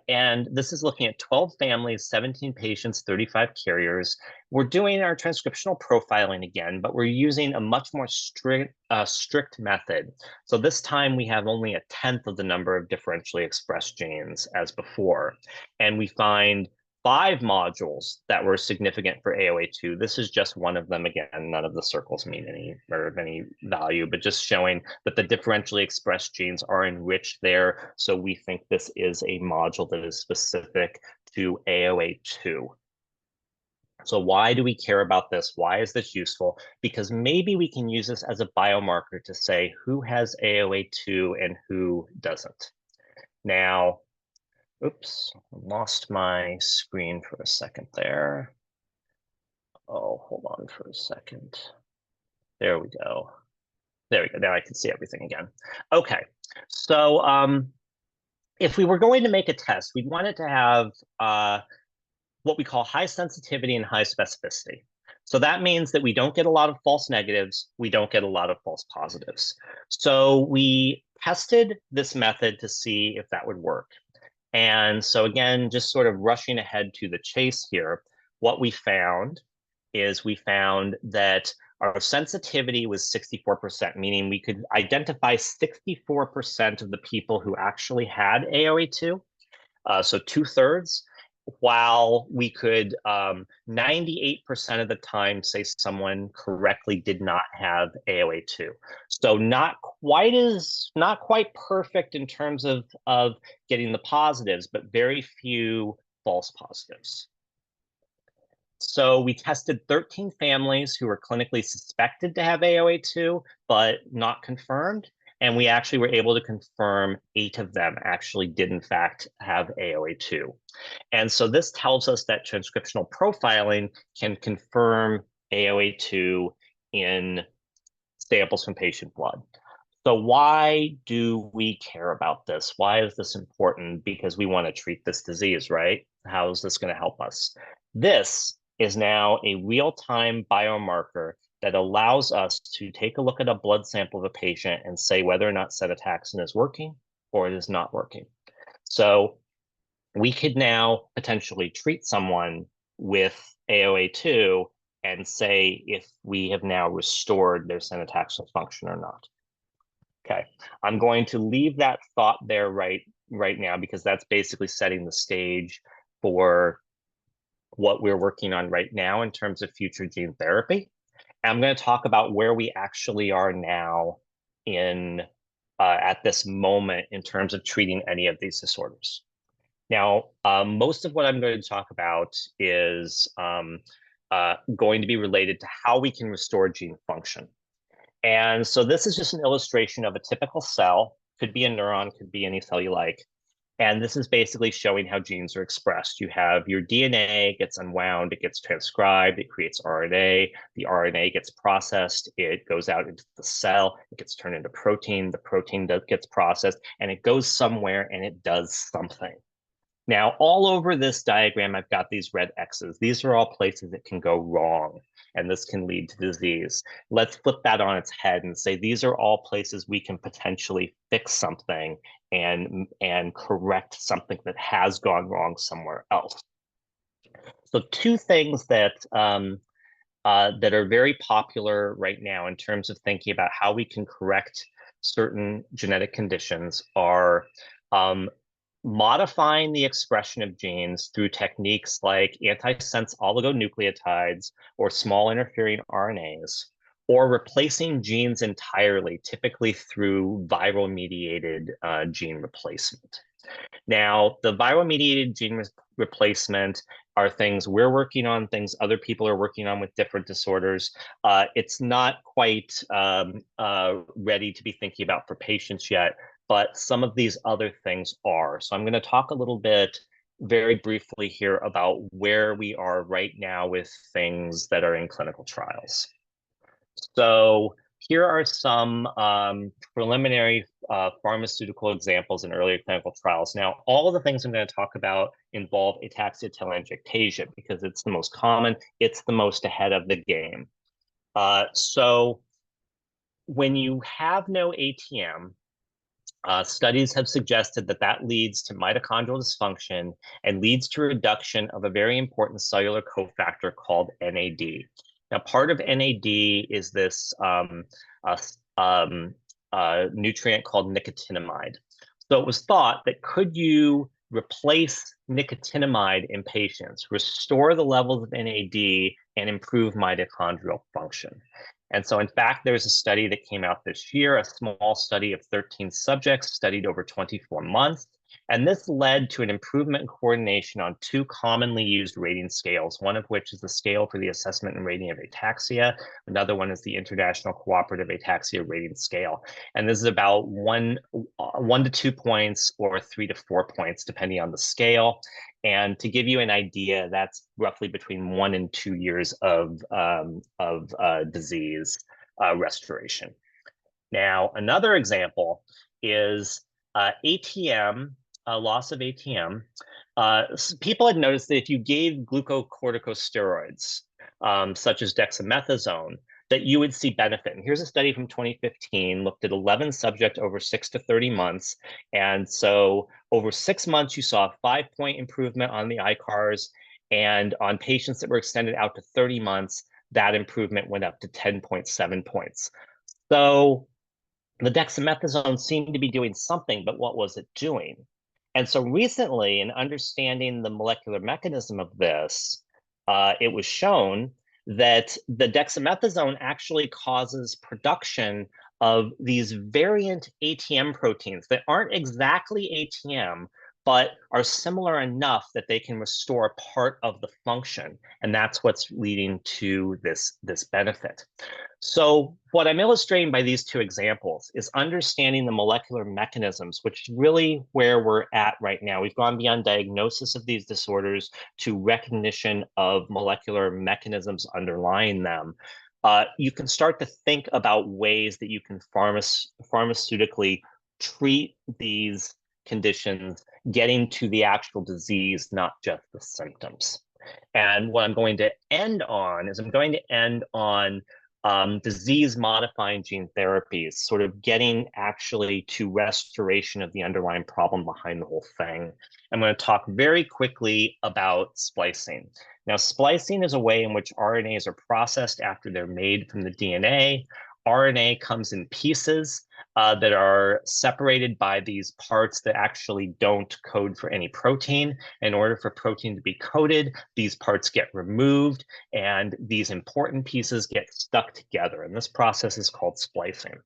And this is looking at 12 families, 17 patients, 35 carriers. We're doing our transcriptional profiling again, but we're using a much more strict method. So this time we have only 1/10 of the number of differentially expressed genes as before. And we find 5 modules that were significant for AOA2. This is just one of them. Again, none of the circles mean any or of any value, but just showing that the differentially expressed genes are enriched there. So we think this is a module that is specific to AOA2. So why do we care about this? Why is this useful? Because maybe we can use this as a biomarker to say who has AOA2 and who doesn't. Now, oops, lost my screen for a second there. Oh, hold on for a second. There we go. There we go. Now I can see everything again. Okay, so if we were going to make a test, we'd want it to have what we call high sensitivity and high specificity. So that means that we don't get a lot of false negatives, we don't get a lot of false positives. So we tested this method to see if that would work. And so again, just sort of rushing ahead to the chase here, what we found is we found that our sensitivity was 64%, meaning we could identify 64% of the people who actually had AOA2, so 2/3, while we could 98% of the time say someone correctly did not have AOA2. So not quite perfect in terms of getting the positives, but very few false positives. So we tested 13 families who were clinically suspected to have AOA2, but not confirmed. And we actually were able to confirm 8 of them actually did in fact have AOA2. And so this tells us that transcriptional profiling can confirm AOA2 in samples from patient blood. So why do we care about this? Why is this important? Because we want to treat this disease, right? How is this going to help us? This is now a real-time biomarker that allows us to take a look at a blood sample of a patient and say whether or not Senataxin is working or it is not working. So we could now potentially treat someone with AOA2 and say if we have now restored their syntaxal function or not. Okay, I'm going to leave that thought there right now, because that's basically setting the stage for what we're working on right now in terms of future gene therapy. And I'm going to talk about where we actually are now in at this moment in terms of treating any of these disorders. Now, most of what I'm going to talk about is going to be related to how we can restore gene function. And so this is just an illustration of a typical cell. Could be a neuron, could be any cell you like. And this is basically showing how genes are expressed. You have your DNA gets unwound, it gets transcribed, it creates RNA. The RNA gets processed, it goes out into the cell, it gets turned into protein. The protein gets processed, and it goes somewhere and it does something. Now, all over this diagram, I've got these red X's. These are all places it can go wrong, and this can lead to disease. Let's flip that on its head and say these are all places we can potentially fix something and correct something that has gone wrong somewhere else. So two things that that are very popular right now in terms of thinking about how we can correct certain genetic conditions are modifying the expression of genes through techniques like antisense oligonucleotides or small interfering RNAs, or replacing genes entirely, typically through viral-mediated gene replacement. Now, the viral-mediated gene replacement are things we're working on, things other people are working on with different disorders. It's not quite ready to be thinking about for patients yet, but some of these other things are. So I'm going to talk a little bit very briefly here about where we are right now with things that are in clinical trials. So here are some preliminary pharmaceutical examples in earlier clinical trials. Now, all of the things I'm going to talk about involve ataxia-telangiectasia because it's the most common, it's the most ahead of the game. So when you have no ATM, studies have suggested that that leads to mitochondrial dysfunction and leads to reduction of a very important cellular cofactor called NAD. Now, part of NAD is this nutrient called nicotinamide. So it was thought that could you replace nicotinamide in patients, restore the levels of NAD, and improve mitochondrial function? And so, in fact, there's a study that came out this year, a small study of 13 subjects studied over 24 months. And this led to an improvement in coordination on two commonly used rating scales, one of which is the scale for the assessment and rating of ataxia. Another one is the International Cooperative Ataxia Rating Scale. And this is about 1 to 2 points or 3 to 4 points, depending on the scale. And to give you an idea, that's roughly between 1 and 2 years of disease restoration. Now, another example is ATM, loss of ATM. People had noticed that if you gave glucocorticosteroids, such as dexamethasone, that you would see benefit. And here's a study from 2015, looked at 11 subjects over 6 to 30 months. And so over 6 months, you saw a 5-point improvement on the ICARS. And on patients that were extended out to 30 months, that improvement went up to 10.7 points. So the dexamethasone seemed to be doing something, but what was it doing? And so recently, in understanding the molecular mechanism of this, it was shown that the dexamethasone actually causes production of these variant ATM proteins that aren't exactly ATM, but are similar enough that they can restore part of the function. And that's what's leading to this benefit. So what I'm illustrating by these two examples is understanding the molecular mechanisms, which is really where we're at right now. We've gone beyond diagnosis of these disorders to recognition of molecular mechanisms underlying them. You can start to think about ways that you can pharmaceutically treat these conditions, getting to the actual disease, not just the symptoms. And what I'm going to end on is I'm going to end on disease-modifying gene therapies, sort of getting actually to restoration of the underlying problem behind the whole thing. I'm going to talk very quickly about splicing. Now, splicing is a way in which RNAs are processed after they're made from the DNA. RNA comes in pieces that are separated by these parts that actually don't code for any protein. In order for protein to be coded, these parts get removed, and these important pieces get stuck together. And this process is called splicing.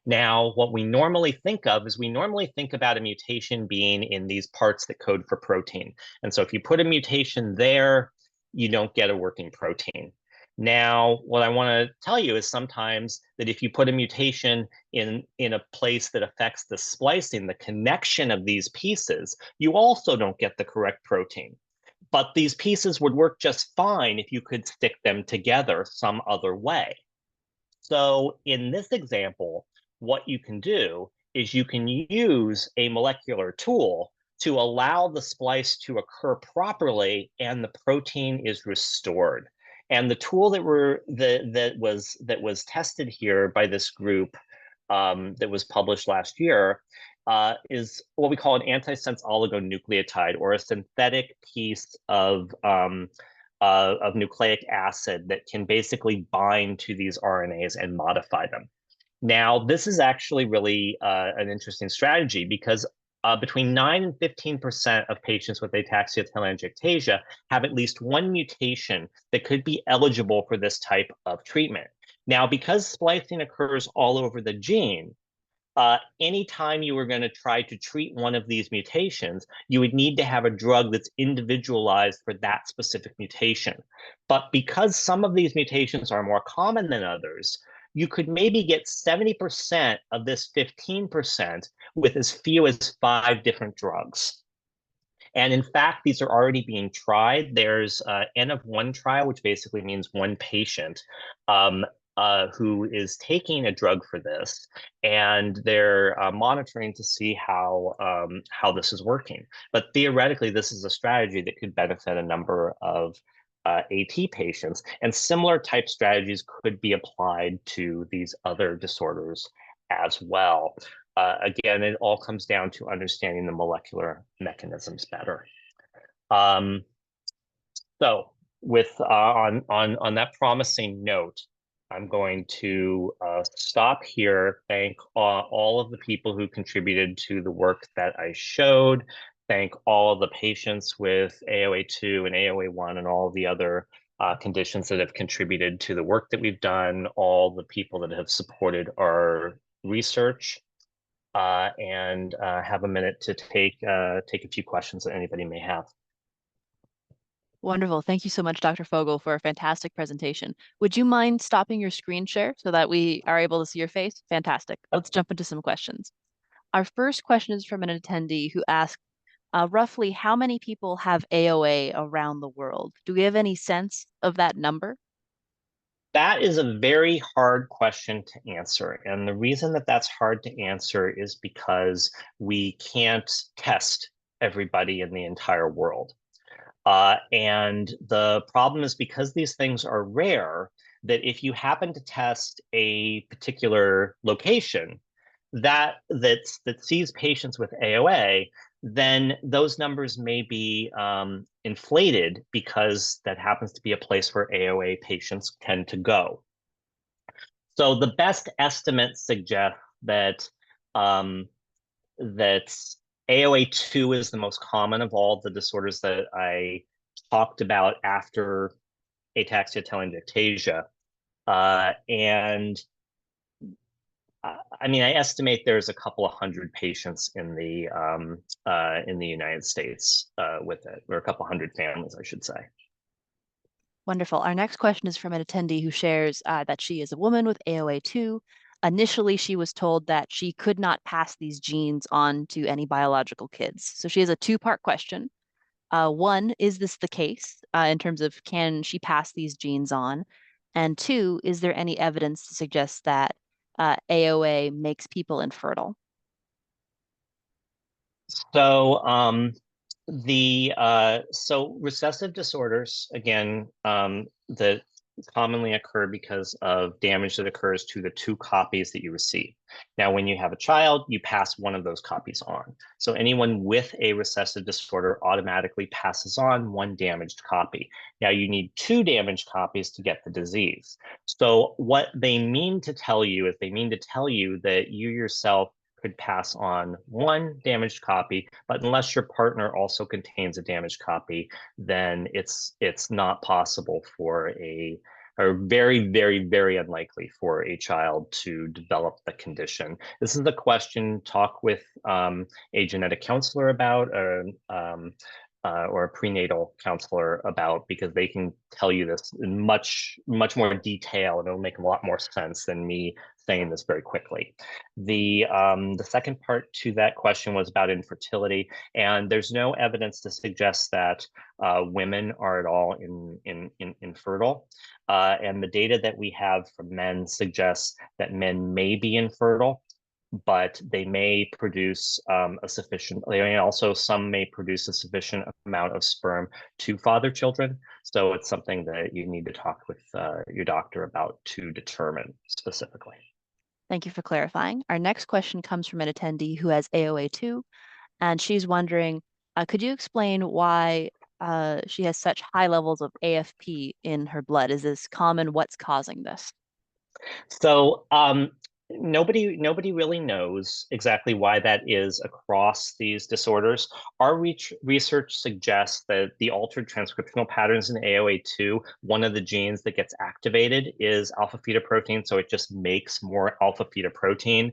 Now, what we normally think of is we normally think about a mutation being in these parts that code for protein. And so if you put a mutation there, you don't get a working protein. Now, what I want to tell you is sometimes that if you put a mutation in a place that affects the splicing, the connection of these pieces, you also don't get the correct protein. But these pieces would work just fine if you could stick them together some other way. So in this example, what you can do is you can use a molecular tool to allow the splice to occur properly, and the protein is restored. And the tool that was tested here by this group that was published last year is what we call an antisense oligonucleotide, or a synthetic piece of nucleic acid that can basically bind to these RNAs and modify them. Now, this is actually really an interesting strategy because between 9 and 15% of patients with ataxia telangiectasia have at least one mutation that could be eligible for this type of treatment. Now, because splicing occurs all over the gene, anytime you were going to try to treat one of these mutations, you would need to have a drug that's individualized for that specific mutation. But because some of these mutations are more common than others, you could maybe get 70% of this 15% with as few as 5 different drugs. And in fact, these are already being tried. There's an N of 1 trial, which basically means one patient who is taking a drug for this, and they're monitoring to see how this is working. But theoretically, this is a strategy that could benefit a number of AT patients, and similar type strategies could be applied to these other disorders as well. Again, it all comes down to understanding the molecular mechanisms better. So with on that promising note, I'm going to stop here. Thank all of the people who contributed to the work that I showed. Thank all of the patients with AOA2 and AOA1 and all of the other conditions that have contributed to the work that we've done, all the people that have supported our research, and have a minute to take a few questions that anybody may have. Wonderful. Thank you so much, Dr. Fogel, for a fantastic presentation. Would you mind stopping your screen share so that we are able to see your face? Fantastic. Let's jump into some questions. Our first question is from an attendee who asked, roughly how many people have AOA around the world? Do we have any sense of that number? That is a very hard question to answer. And the reason that that's hard to answer is because we can't test everybody in the entire world. And the problem is because these things are rare, that if you happen to test a particular location that sees patients with AOA, then those numbers may be inflated because that happens to be a place where AOA patients tend to go. So the best estimates suggest that that AOA2 is the most common of all the disorders that I talked about after ataxia telangiectasia. And I mean, I estimate there's a couple of hundred patients in the United States with it, or a couple hundred families, I should say. Wonderful. Our next question is from an attendee who shares that she is a woman with AOA2. Initially, she was told that she could not pass these genes on to any biological kids. So she has a two-part question. One, is this the case in terms of can she pass these genes on? And two, is there any evidence to suggest that AOA makes people infertile? So so recessive disorders, again, commonly occur because of damage that occurs to the two copies that you receive. Now, when you have a child, you pass one of those copies on. So anyone with a recessive disorder automatically passes on one damaged copy. Now, you need two damaged copies to get the disease. So what they mean to tell you is they mean to tell you that you yourself could pass on one damaged copy, but unless your partner also contains a damaged copy, then it's not possible for or very, very, very unlikely for a child to develop the condition. This is a question talk with a genetic counselor about, or a prenatal counselor about, because they can tell you this in much more detail, and it'll make a lot more sense than me saying this very quickly. The second part to that question was about infertility, and there's no evidence to suggest that women are at all infertile. And the data that we have from men suggests that men may be infertile, but they may produce a sufficient, some may produce a sufficient amount of sperm to father children. So it's something that you need to talk with your doctor about to determine specifically. Thank you for clarifying. Our next question comes from an attendee who has AOA2, and she's wondering, could you explain why she has such high levels of AFP in her blood? Is this common? What's causing this? So nobody really knows exactly why that is across these disorders. Our research suggests that the altered transcriptional patterns in AOA2, one of the genes that gets activated is alpha fetoprotein, so it just makes more alpha fetoprotein.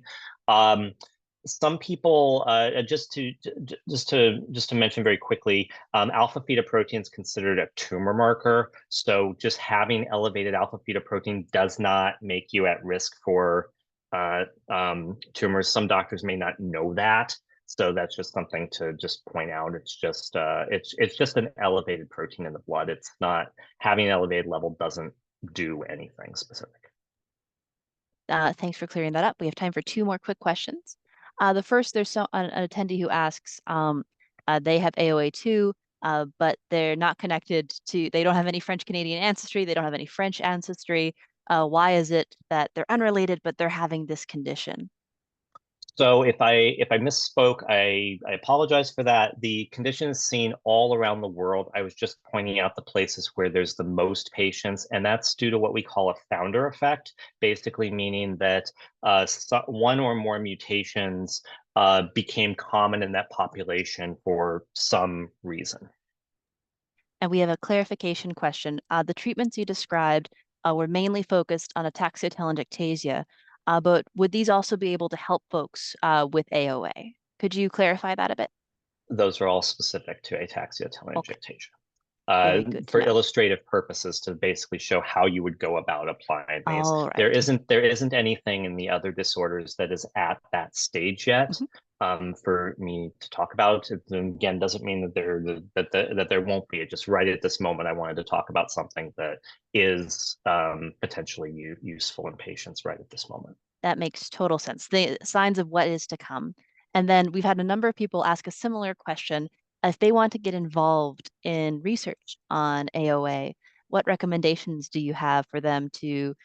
Some people, just to mention very quickly, alpha fetoprotein is considered a tumor marker. So just having elevated alpha fetoprotein does not make you at risk for tumors. Some doctors may not know that, so that's just something to just point out. It's just an elevated protein in the blood. It's not, having an elevated level doesn't do anything specific. Thanks for clearing that up. We have time for two more quick questions. The first, there's an attendee who asks, they have AOA2, but they're not connected to, they don't have any French Canadian ancestry, they don't have any French ancestry. Why is it that they're unrelated, but they're having this condition? So if I misspoke, I apologize for that. The condition is seen all around the world. I was just pointing out the places where there's the most patients, and that's due to what we call a founder effect, basically meaning that one or more mutations became common in that population for some reason. And we have a clarification question. The treatments you described were mainly focused on ataxia-telangiectasia, but would these also be able to help folks with AOA? Could you clarify that a bit? Those are all specific to ataxia telangiectasia. Very good to For know. illustrative purposes, to basically show how you would go about applying these. All right. There isn't anything in the other disorders that is at that stage yet for me to talk about. It, again, doesn't mean that there won't be. It just right at this moment, I wanted to talk about something that is potentially useful in patients right at this moment. That makes total sense. The signs of what is to come. And then we've had a number of people ask a similar question. If they want to get involved in research on AOA, what recommendations do you have for them to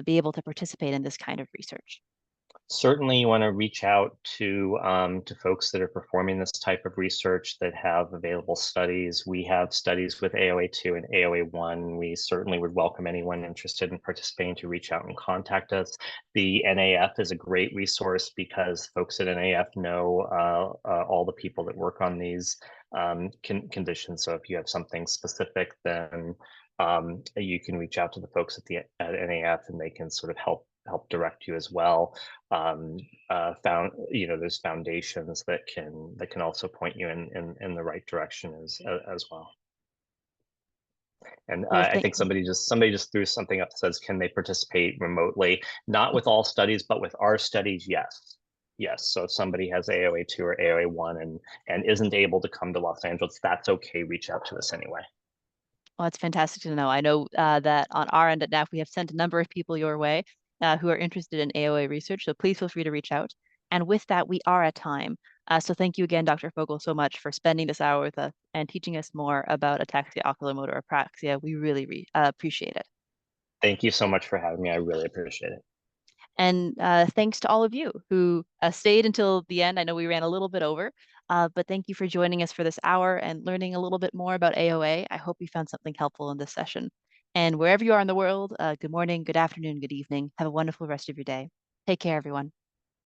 be able to participate in this kind of research? Certainly, you want to reach out to folks that are performing this type of research that have available studies. We have studies with AOA2 and AOA1. We certainly would welcome anyone interested in participating to reach out and contact us. The NAF is a great resource because folks at NAF know all the people that work on these conditions. So if you have something specific, then you can reach out to the folks at NAF, and they can sort of help direct you as well. There's foundations that can also point you in the right direction as well. And Well, I think somebody just threw something up that says, can they participate remotely? Not with all studies, but with our studies, yes. Yes. So if somebody has AOA2 or AOA1 and isn't able to come to Los Angeles, that's okay. Reach out to us anyway. well, it's fantastic to know. I know that on our end at NAF, we have sent a number of people your way who are interested in AOA research. So please feel free to reach out. And with that, we are at time. So thank you again, Dr. Fogel, so much for spending this hour with us and teaching us more about ataxia oculomotor apraxia. We really appreciate it. Thank you so much for having me. I really appreciate it. And thanks to all of you who stayed until the end. I know we ran a little bit over, but thank you for joining us for this hour and learning a little bit more about AOA. I hope you found something helpful in this session. And wherever you are in the world, good morning, good afternoon, good evening. Have a wonderful rest of your day. Take care, everyone.